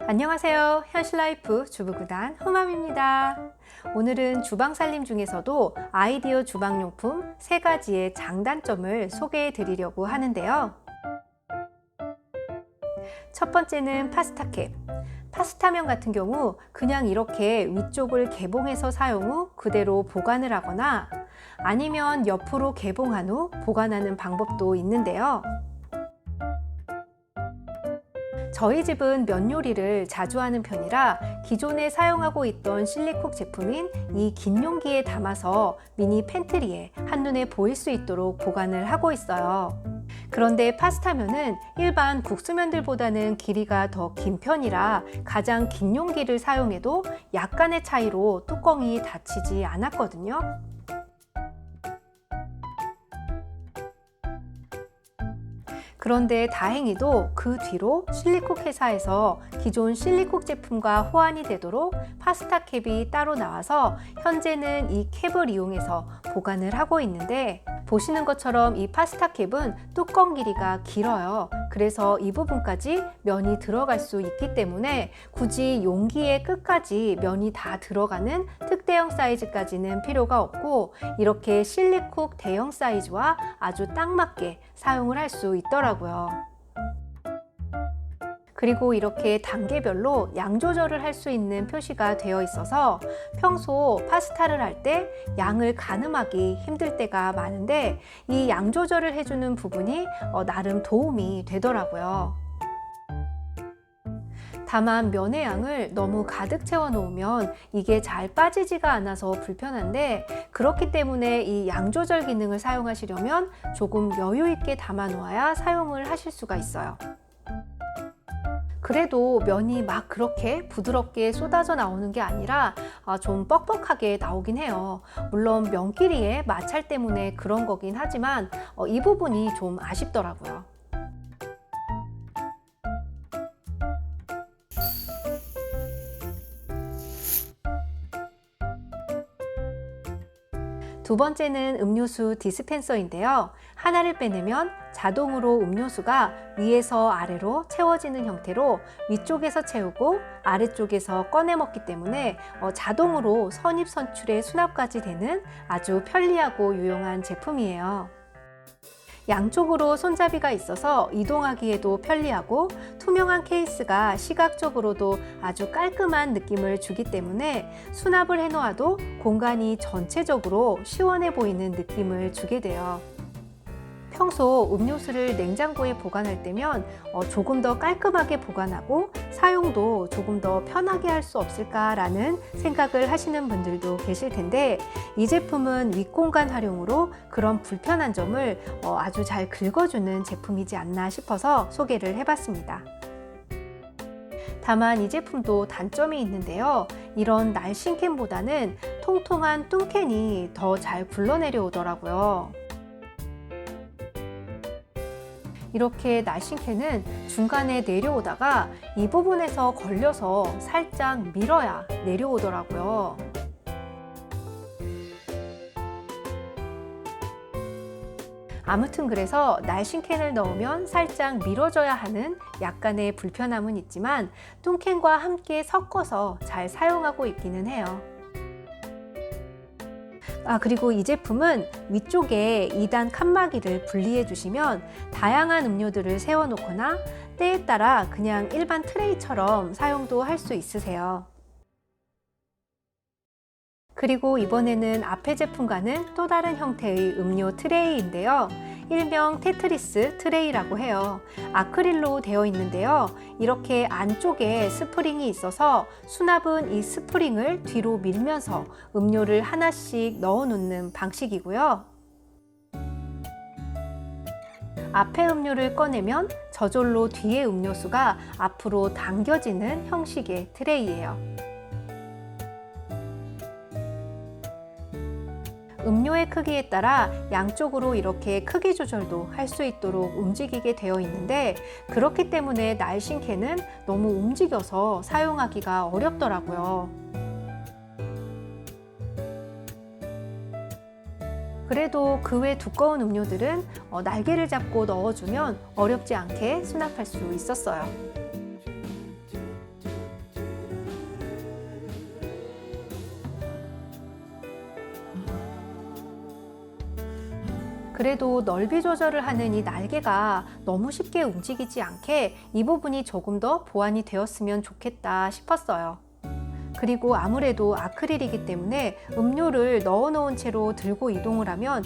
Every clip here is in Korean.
안녕하세요. 현실라이프 주부구단 후맘입니다. 오늘은 주방살림 중에서도 아이디어 주방용품 3가지의 장단점을 소개해 드리려고 하는데요. 첫 번째는 파스타캡. 파스타면 같은 경우 그냥 이렇게 위쪽을 개봉해서 사용 후 그대로 보관을 하거나 아니면 옆으로 개봉한 후 보관하는 방법도 있는데요. 저희 집은 면 요리를 자주 하는 편이라 기존에 사용하고 있던 실리콕 제품인 이 긴 용기에 담아서 미니 팬트리에 한눈에 보일 수 있도록 보관을 하고 있어요. 그런데 파스타면은 일반 국수면들보다는 길이가 더 긴 편이라 가장 긴 용기를 사용해도 약간의 차이로 뚜껑이 닫히지 않았거든요. 그런데 다행히도 그 뒤로 실리콕 회사에서 기존 실리콕 제품과 호환이 되도록 파스타 캡이 따로 나와서 현재는 이 캡을 이용해서 보관을 하고 있는데, 보시는 것처럼 이 파스타 캡은 뚜껑 길이가 길어요. 그래서 이 부분까지 면이 들어갈 수 있기 때문에 굳이 용기의 끝까지 면이 다 들어가는 특대형 사이즈까지는 필요가 없고, 이렇게 실리콕 대형 사이즈와 아주 딱 맞게 사용을 할 수 있더라고요. 그리고 이렇게 단계별로 양 조절을 할 수 있는 표시가 되어 있어서 평소 파스타를 할 때 양을 가늠하기 힘들 때가 많은데 이 양 조절을 해주는 부분이 나름 도움이 되더라고요. 다만 면의 양을 너무 가득 채워 놓으면 이게 잘 빠지지가 않아서 불편한데, 그렇기 때문에 이 양 조절 기능을 사용하시려면 조금 여유 있게 담아 놓아야 사용을 하실 수가 있어요. 그래도 면이 막 그렇게 부드럽게 쏟아져 나오는 게 아니라 좀 뻑뻑하게 나오긴 해요. 물론 면 길이의 마찰 때문에 그런 거긴 하지만 이 부분이 좀 아쉽더라고요. 두 번째는 음료수 디스펜서인데요. 하나를 빼내면 자동으로 음료수가 위에서 아래로 채워지는 형태로 위쪽에서 채우고 아래쪽에서 꺼내 먹기 때문에 자동으로 선입선출의 수납까지 되는 아주 편리하고 유용한 제품이에요. 양쪽으로 손잡이가 있어서 이동하기에도 편리하고 투명한 케이스가 시각적으로도 아주 깔끔한 느낌을 주기 때문에 수납을 해놓아도 공간이 전체적으로 시원해 보이는 느낌을 주게 돼요. 평소 음료수를 냉장고에 보관할 때면 조금 더 깔끔하게 보관하고 사용도 조금 더 편하게 할 수 없을까라는 생각을 하시는 분들도 계실 텐데, 이 제품은 윗공간 활용으로 그런 불편한 점을 아주 잘 긁어주는 제품이지 않나 싶어서 소개를 해봤습니다. 다만 이 제품도 단점이 있는데요. 이런 날씬캔보다는 통통한 뚱캔이 더 잘 굴러내려 오더라고요. 이렇게 날씬캔은 중간에 내려오다가 이 부분에서 걸려서 살짝 밀어야 내려오더라고요. 아무튼 그래서 날씬캔을 넣으면 살짝 밀어줘야 하는 약간의 불편함은 있지만 뚱캔과 함께 섞어서 잘 사용하고 있기는 해요. 그리고 이 제품은 위쪽에 2단 칸막이를 분리해 주시면 다양한 음료들을 세워 놓거나 때에 따라 그냥 일반 트레이처럼 사용도 할 수 있으세요. 그리고 이번에는 앞에 제품과는 또 다른 형태의 음료 트레이인데요. 일명 테트리스 트레이라고 해요. 아크릴로 되어 있는데요. 이렇게 안쪽에 스프링이 있어서 수납은 이 스프링을 뒤로 밀면서 음료를 하나씩 넣어 놓는 방식이고요. 앞에 음료를 꺼내면 저절로 뒤에 음료수가 앞으로 당겨지는 형식의 트레이예요. 음료의 크기에 따라 양쪽으로 이렇게 크기 조절도 할 수 있도록 움직이게 되어 있는데, 그렇기 때문에 날씬캔은 너무 움직여서 사용하기가 어렵더라고요. 그래도 그 외 두꺼운 음료들은 날개를 잡고 넣어주면 어렵지 않게 수납할 수 있었어요. 그래도 넓이 조절을 하는 이 날개가 너무 쉽게 움직이지 않게 이 부분이 조금 더 보완이 되었으면 좋겠다 싶었어요. 그리고 아무래도 아크릴이기 때문에 음료를 넣어 놓은 채로 들고 이동을 하면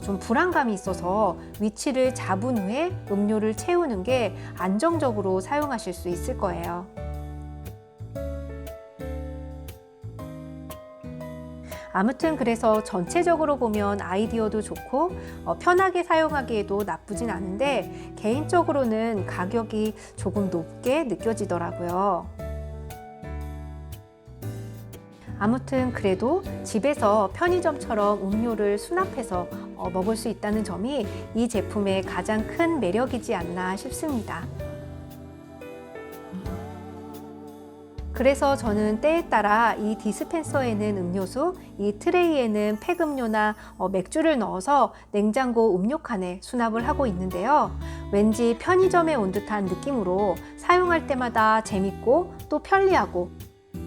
좀 불안감이 있어서 위치를 잡은 후에 음료를 채우는 게 안정적으로 사용하실 수 있을 거예요. 아무튼 그래서 전체적으로 보면 아이디어도 좋고 편하게 사용하기에도 나쁘진 않은데 개인적으로는 가격이 조금 높게 느껴지더라고요. 아무튼 그래도 집에서 편의점처럼 음료를 수납해서 먹을 수 있다는 점이 이 제품의 가장 큰 매력이지 않나 싶습니다. 그래서 저는 때에 따라 이 디스펜서에는 음료수, 이 트레이에는 팩음료나 맥주를 넣어서 냉장고 음료칸에 수납을 하고 있는데요. 왠지 편의점에 온 듯한 느낌으로 사용할 때마다 재밌고 또 편리하고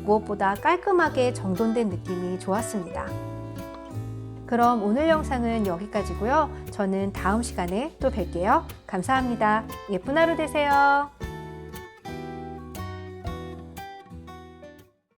무엇보다 깔끔하게 정돈된 느낌이 좋았습니다. 그럼 오늘 영상은 여기까지고요. 저는 다음 시간에 또 뵐게요. 감사합니다. 예쁜 하루 되세요.